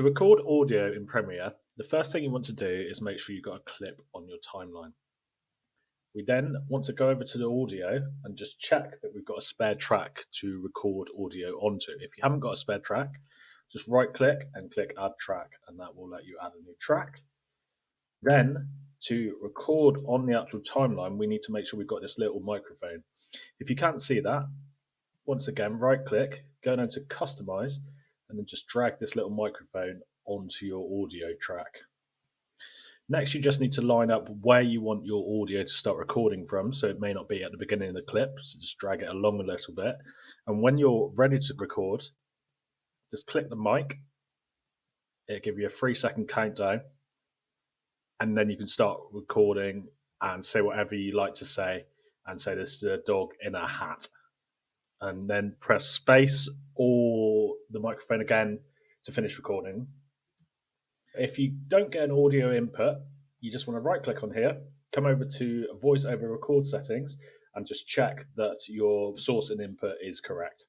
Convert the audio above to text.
To record audio in Premiere, the first thing you want to do is make sure you've got a clip on your timeline. We then want to go over to the audio and just check that we've got a spare track to record audio onto. If you haven't got a spare track, just right click and click add track, and that will let you add a new track. Then to record on the actual timeline, we need to make sure we've got this little microphone. If you can't see that, once again, right click, go down to customize, and then just drag this little microphone onto your audio track. Next, you just need to line up where you want your audio to start recording from. So it may not be at the beginning of the clip, so just drag it along a little bit. And when you're ready to record, just click the mic. It'll give you a 3-second countdown. And then you can start recording and say whatever you like to say, and say this is a dog in a hat. And then press space or the microphone again to finish recording. If you don't get an audio input, you just want to right click on here, come over to voice over record settings, and just check that your source and input is correct.